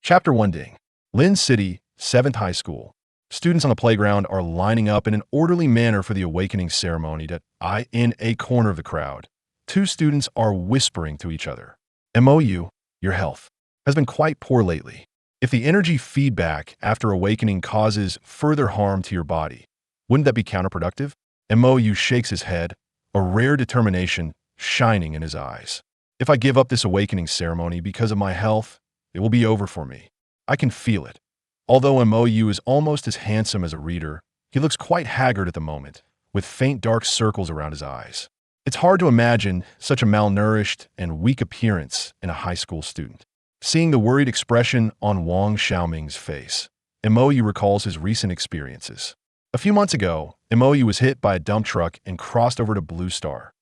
Chapter 1 Ding. Lin City, 7th High School. Students on the playground are lining up in an orderly manner for the awakening ceremony in a corner of the crowd. Two students are whispering to each other. MOU, your health has been quite poor lately. If the energy feedback after awakening causes further harm to your body, wouldn't that be counterproductive? MOU shakes his head, a rare determination shining in his eyes. If I give up this awakening ceremony because of my health, it will be over for me. I can feel it. Although MOU is almost as handsome as a reader, he looks quite haggard at the moment, with faint dark circles around his eyes. It's hard to imagine such a malnourished and weak appearance in a high school student. Seeing the worried expression on Wang Xiaoming's face, MOU recalls his recent experiences. A few months ago, MOU was hit by a dump truck and crossed over to Blue Star.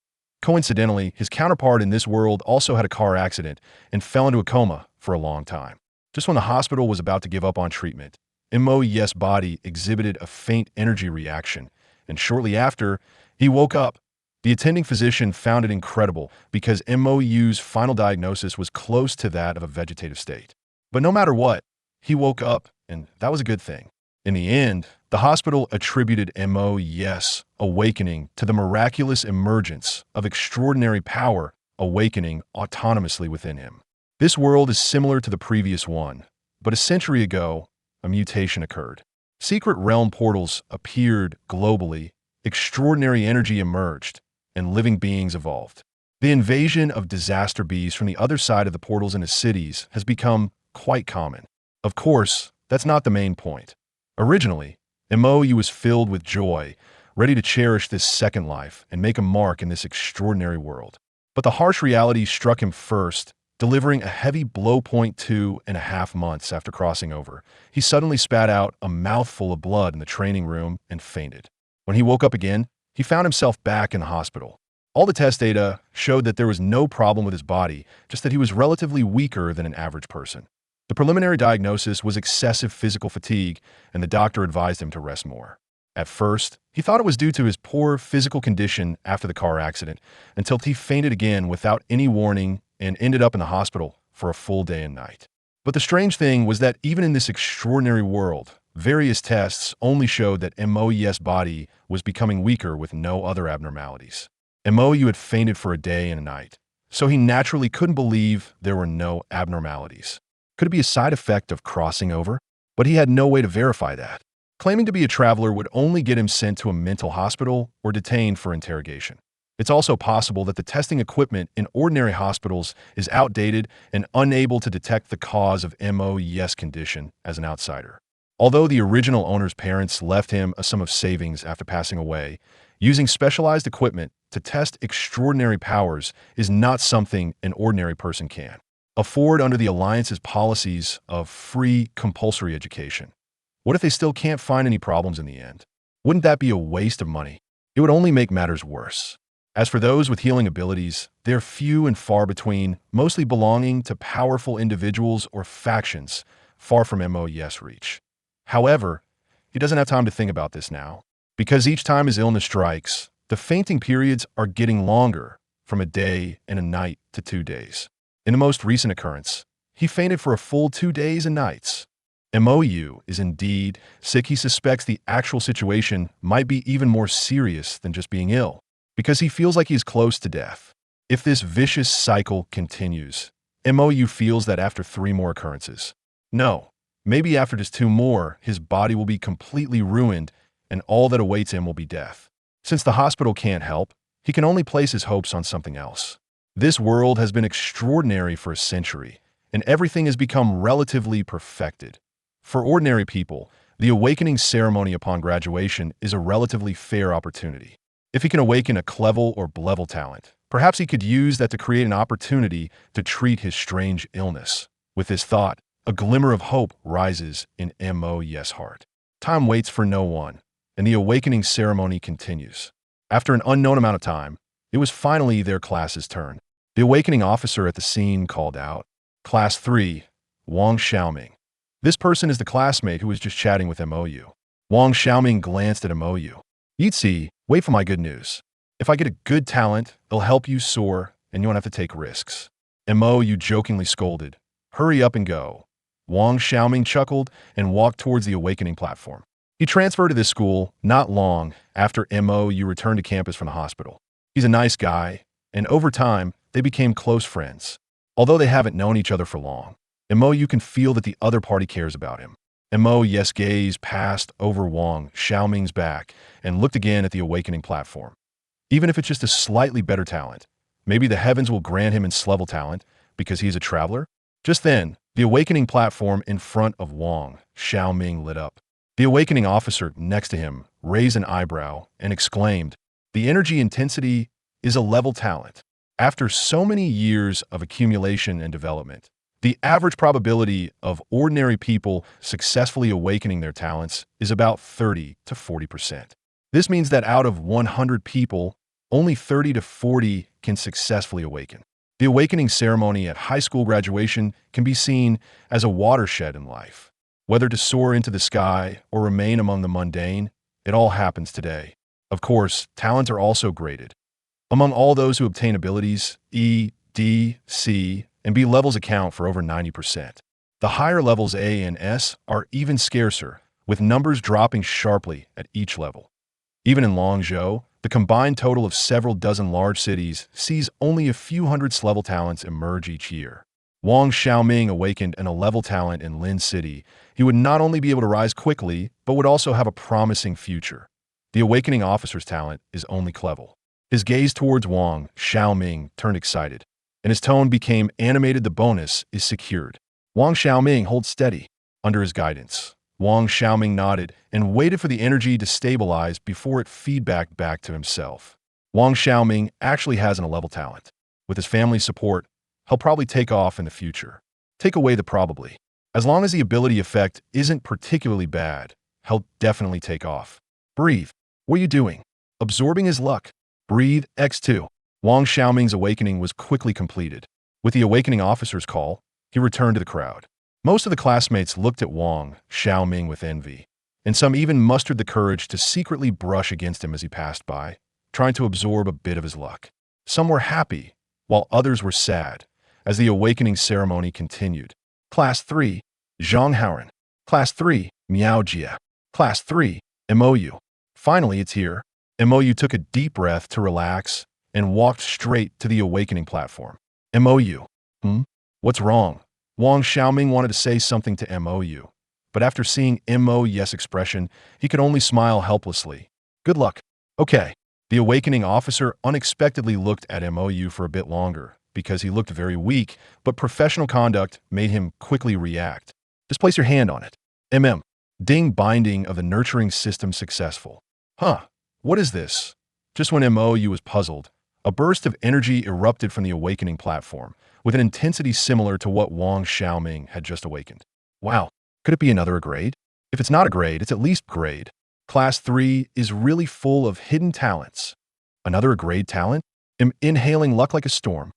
Coincidentally, his counterpart in this world also had a car accident and fell into a coma for a long time. Just when the hospital was about to give up on treatment, MOU's body exhibited a faint energy reaction, and shortly after, he woke up. The attending physician found it incredible because MOU's final diagnosis was close to that of a vegetative state. But no matter what, he woke up, and that was a good thing. In the end, the hospital attributed MOU's awakening to the miraculous emergence of extraordinary power awakening autonomously within him. This world is similar to the previous one, but a century ago, a mutation occurred. Secret realm portals appeared globally, extraordinary energy emerged, and living beings evolved. The invasion of disaster bees from the other side of the portals into cities has become quite common. Of course, that's not the main point. Originally, MOU was filled with joy, ready to cherish this second life and make a mark in this extraordinary world. But the harsh reality struck him first, delivering a heavy blow. 2.5 months after crossing over, he suddenly spat out a mouthful of blood in the training room and fainted. When he woke up again, he found himself back in the hospital. All the test data showed that there was no problem with his body, just that he was relatively weaker than an average person. The preliminary diagnosis was excessive physical fatigue, and the doctor advised him to rest more. At first, he thought it was due to his poor physical condition after the car accident, until he fainted again without any warning and ended up in the hospital for a full day and night. But the strange thing was that even in this extraordinary world, various tests only showed that MOU's body was becoming weaker with no other abnormalities. MOU had fainted for a day and a night, so he naturally couldn't believe there were no abnormalities. Could it be a side effect of crossing over? But he had no way to verify that. Claiming to be a traveler would only get him sent to a mental hospital or detained for interrogation. It's also possible that the testing equipment in ordinary hospitals is outdated and unable to detect the cause of MOU's condition as an outsider. Although the original owner's parents left him a sum of savings after passing away, using specialized equipment to test extraordinary powers is not something an ordinary person can afford under the Alliance's policies of free compulsory education. What if they still can't find any problems in the end? Wouldn't that be a waste of money? It would only make matters worse. As for those with healing abilities, they're few and far between, mostly belonging to powerful individuals or factions far from MOU's reach. However, he doesn't have time to think about this now, because each time his illness strikes, the fainting periods are getting longer, from a day and a night to 2 days. In the most recent occurrence, he fainted for a full 2 days and nights. MOU is indeed sick. He suspects the actual situation might be even more serious than just being ill, because he feels like he's close to death. If this vicious cycle continues, MOU feels that after 3 more occurrences, no, maybe after just 2 more, his body will be completely ruined and all that awaits him will be death. Since the hospital can't help, he can only place his hopes on something else. This world has been extraordinary for a century, and everything has become relatively perfected. For ordinary people, the awakening ceremony upon graduation is a relatively fair opportunity. If he can awaken a clever or level talent, perhaps he could use that to create an opportunity to treat his strange illness. With this thought, a glimmer of hope rises in MOU's heart. Time waits for no one, and the awakening ceremony continues. After an unknown amount of time, it was finally their class's turn. The awakening officer at the scene called out, "Class 3, Wang Xiaoming." This person is the classmate who was just chatting with MOU. Wang Xiaoming glanced at MOU. "Yitzi, wait for my good news. If I get a good talent, it'll help you soar, and you won't have to take risks." MOU jokingly scolded, "Hurry up and go. Wang Xiaoming chuckled and walked towards the awakening platform. He transferred to this school not long after MOU returned to campus from the hospital. He's a nice guy, and over time, they became close friends. Although they haven't known each other for long, MOU can feel that the other party cares about him. MOU's gaze passed over Wang Xiaoming's back and looked again at the awakening platform. Even if it's just a slightly better talent, maybe the heavens will grant him ins-level talent because he's a traveler? Just then, the awakening platform in front of Wang Xiaoming lit up. The awakening officer next to him raised an eyebrow and exclaimed, "The energy intensity is a level talent. After so many years of accumulation and development, the average probability of ordinary people successfully awakening their talents is about 30 to 40%. This means that out of 100 people, only 30 to 40 can successfully awaken. The awakening ceremony at high school graduation can be seen as a watershed in life. Whether to soar into the sky or remain among the mundane, it all happens today. Of course, talents are also graded. Among all those who obtain abilities, E, D, C, and B levels account for over 90%. The higher levels A and S are even scarcer, with numbers dropping sharply at each level. Even in Longzhou, the combined total of several dozen large cities sees only a few hundred level talents emerge each year. Wang Xiaoming awakened an A-level talent in Lin City. He would not only be able to rise quickly, but would also have a promising future. The awakening officer's talent is only clever. His gaze towards Wang Xiaoming turned excited, and his tone became animated. The bonus is secured. Wang Xiaoming holds steady. Under his guidance, Wang Xiaoming nodded and waited for the energy to stabilize before it feedback back to himself. Wang Xiaoming actually has an A-level talent. With his family's support, he'll probably take off in the future. Take away the probably. As long as the ability effect isn't particularly bad, he'll definitely take off. Breathe. What are you doing? Absorbing his luck. Breathe, X2. Wang Xiaoming's awakening was quickly completed. With the awakening officer's call, he returned to the crowd. Most of the classmates looked at Wang Xiaoming with envy, and some even mustered the courage to secretly brush against him as he passed by, trying to absorb a bit of his luck. Some were happy, while others were sad, as the awakening ceremony continued. Class 3, Zhonghauren. Class 3, Miaojia. Class 3, MOU. Finally, it's here. MOU took a deep breath to relax and walked straight to the awakening platform. MOU. What's wrong? Wang Xiaoming wanted to say something to MOU, but after seeing MOU's expression, he could only smile helplessly. Good luck. Okay. The awakening officer unexpectedly looked at MOU for a bit longer, because he looked very weak, but professional conduct made him quickly react. Just place your hand on it. Ding, binding of the nurturing system successful. What is this? Just when MOU was puzzled, a burst of energy erupted from the awakening platform, with an intensity similar to what Wang Xiaoming had just awakened. Wow, could it be another grade? If it's not a grade, it's at least grade. Class 3 is really full of hidden talents. Another grade talent? Inhaling luck like a storm.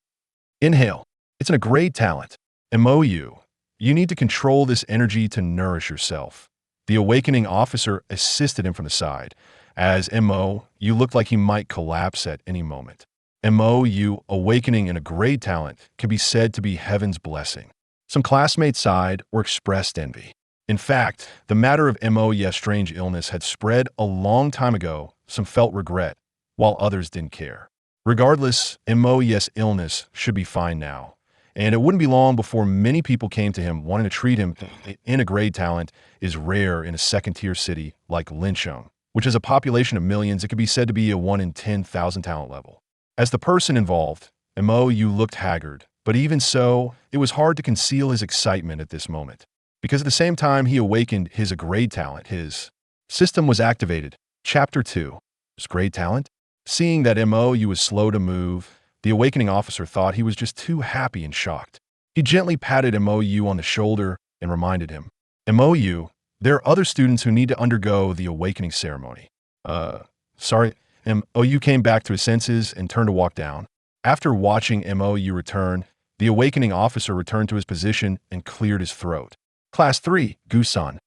Inhale. It's a grade talent. MOU. You need to control this energy to nourish yourself. The awakening officer assisted him from the side. As MOU looked like he might collapse at any moment. MOU awakening in a grade talent can be said to be heaven's blessing. Some classmates sighed or expressed envy. In fact, the matter of MOU's strange illness had spread a long time ago. Some felt regret, while others didn't care. Regardless, MOU's illness should be fine now, and it wouldn't be long before many people came to him wanting to treat him. In a grade talent is rare in a second-tier city like Lincheng, which has a population of millions. It could be said to be a 1 in 10,000 talent level. As the person involved, MOU looked haggard, but even so, it was hard to conceal his excitement at this moment. Because at the same time he awakened his grade talent, his system was activated. Chapter 2. His grade talent? Seeing that MOU was slow to move, the awakening officer thought he was just too happy and shocked. He gently patted MOU on the shoulder and reminded him, MOU, there are other students who need to undergo the awakening ceremony. Sorry. MOU came back to his senses and turned to walk down. After watching MOU return, the awakening officer returned to his position and cleared his throat. Class 3, Gusan.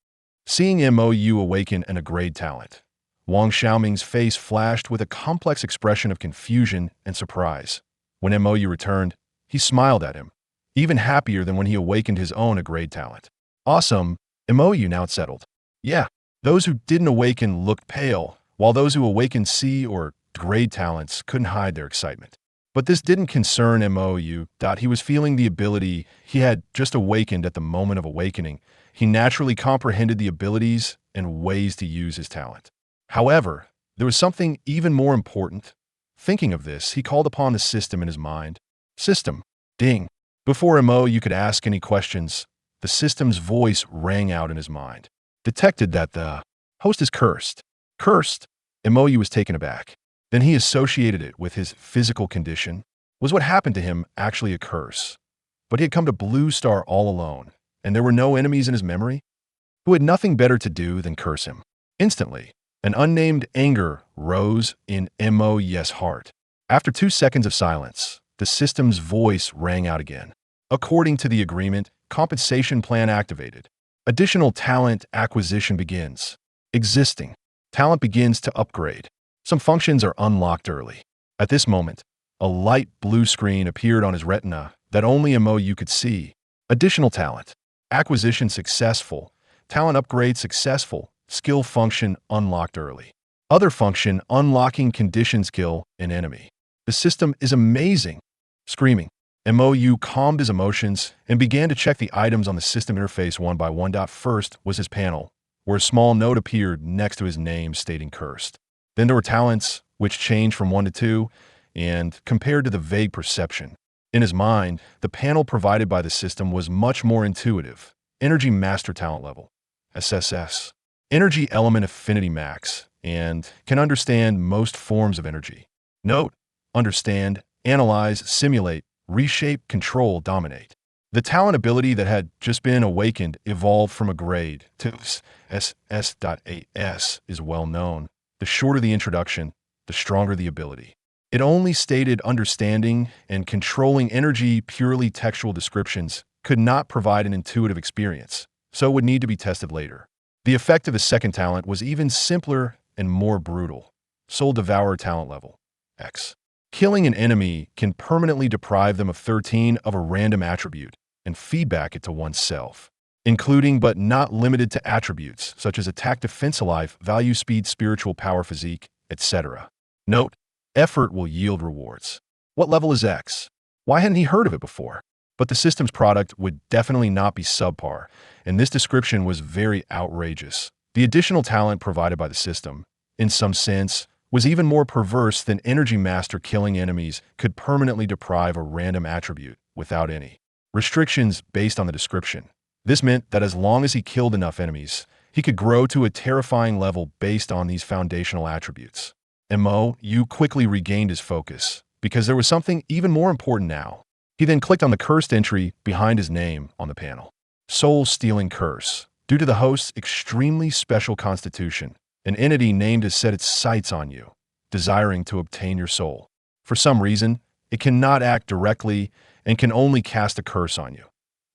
Seeing MOU awaken and a grade talent, Wang Xiaoming's face flashed with a complex expression of confusion and surprise. When MOU returned, he smiled at him, even happier than when he awakened his own a grade talent. Awesome. MOU now it's settled. Yeah, those who didn't awaken looked pale, while those who awakened C or grade talents couldn't hide their excitement. But this didn't concern MOU. He was feeling the ability he had just awakened at the moment of awakening. He naturally comprehended the abilities and ways to use his talent. However, there was something even more important. Thinking of this, he called upon the system in his mind. System. Ding. Before MOU could ask any questions, the system's voice rang out in his mind. Detected that the host is cursed. Cursed? MOU was taken aback. Then he associated it with his physical condition. Was what happened to him actually a curse? But he had come to Blue Star all alone, and there were no enemies in his memory who had nothing better to do than curse him. Instantly, an unnamed anger rose in MOU's heart. After 2 seconds of silence, the system's voice rang out again. According to the agreement, compensation plan activated. Additional talent acquisition begins. Existing talent begins to upgrade. Some functions are unlocked early. At this moment, a light blue screen appeared on his retina that only MOU could see. Additional talent. Acquisition successful. Talent upgrade successful. Skill function unlocked early. Other function unlocking conditions kill an enemy. The system is amazing. Screaming. MOU calmed his emotions and began to check the items on the system interface one by one. First was his panel, where a small note appeared next to his name stating cursed. Then there were talents, which changed from 1 to 2, and compared to the vague perception. In his mind, the panel provided by the system was much more intuitive. Energy Master Talent Level, SSS. Energy Element Affinity Max, and can understand most forms of energy. Note, understand, analyze, simulate, reshape, control, dominate. The talent ability that had just been awakened evolved from a grade to SS.AS is well known. The shorter the introduction, the stronger the ability. It only stated understanding and controlling energy. Purely textual descriptions could not provide an intuitive experience, so it would need to be tested later. The effect of the second talent was even simpler and more brutal. Soul Devourer Talent Level, X. Killing an enemy can permanently deprive them of 13 of a random attribute and feedback it to oneself, including but not limited to attributes such as attack, defense, life, value, speed, spiritual power, physique, etc. Note, effort will yield rewards. What level is X? Why hadn't he heard of it before? But the system's product would definitely not be subpar, and this description was very outrageous. The additional talent provided by the system, in some sense, was even more perverse than Energy Master. Killing enemies could permanently deprive a random attribute without any restrictions based on the description. This meant that as long as he killed enough enemies, he could grow to a terrifying level based on these foundational attributes. MOU quickly regained his focus, because there was something even more important now. He then clicked on the cursed entry behind his name on the panel. Soul-stealing curse. Due to the host's extremely special constitution, an entity named has set its sights on you, desiring to obtain your soul. For some reason, it cannot act directly and can only cast a curse on you.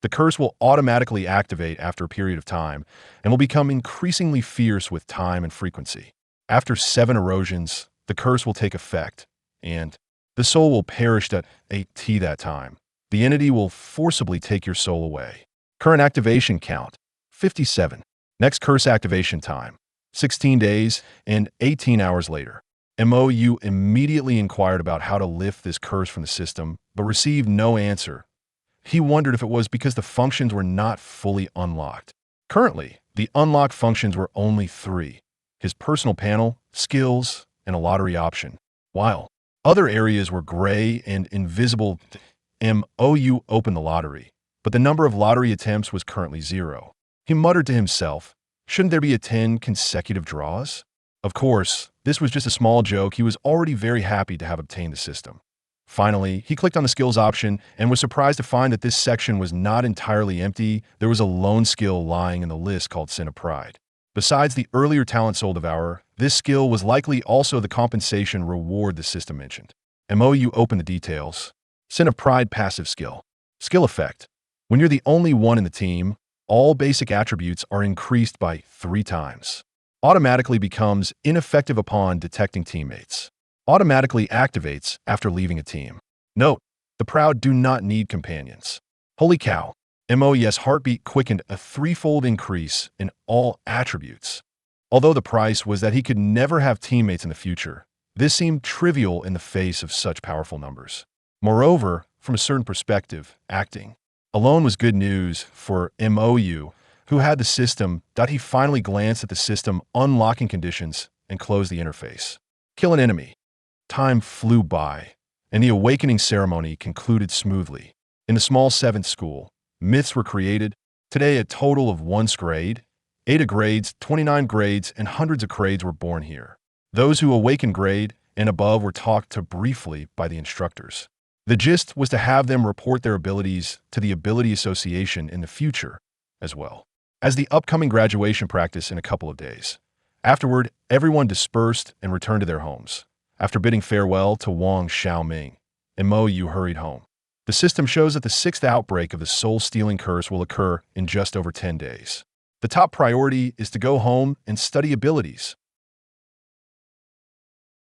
The curse will automatically activate after a period of time and will become increasingly fierce with time and frequency. After 7 erosions, the curse will take effect, and the soul will perish at 8T that time. The entity will forcibly take your soul away. Current activation count, 57. Next curse activation time, 16 days and 18 hours later. MOU immediately inquired about how to lift this curse from the system, but received no answer. He wondered if it was because the functions were not fully unlocked. Currently, the unlocked functions were only 3. His personal panel, skills, and a lottery option, while other areas were gray and invisible. MOU opened the lottery, but the number of lottery attempts was currently 0. He muttered to himself, shouldn't there be 10 consecutive draws? Of course, this was just a small joke. He was already very happy to have obtained the system. Finally, he clicked on the skills option and was surprised to find that this section was not entirely empty. There was a lone skill lying in the list called Sin of Pride. Besides the earlier talent Soul Devourer, this skill was likely also the compensation reward the system mentioned. MOU opened the details. Sin of Pride passive skill. Skill effect. When you're the only one in the team, all basic attributes are increased by 3 times. Automatically becomes ineffective upon detecting teammates. Automatically activates after leaving a team. Note, the proud do not need companions. Holy cow. MOE's heartbeat quickened a threefold increase in all attributes. Although the price was that he could never have teammates in the future, this seemed trivial in the face of such powerful numbers. Moreover, from a certain perspective, acting alone was good news for MOU, who had the system. He finally glanced at the system unlocking conditions and closed the interface. Kill an enemy. Time flew by, and the awakening ceremony concluded smoothly. In the small 7th school, myths were created. Today, a total of 1 grade, 8 grades, 29 grades, and hundreds of grades were born here. Those who awakened grade and above were talked to briefly by the instructors. The gist was to have them report their abilities to the Ability Association in the future, as well as the upcoming graduation practice in a couple of days. Afterward, everyone dispersed and returned to their homes. After bidding farewell to Wang Xiaoming, MOU hurried home. The system shows that the 6th outbreak of the soul-stealing curse will occur in just over 10 days. The top priority is to go home and study abilities.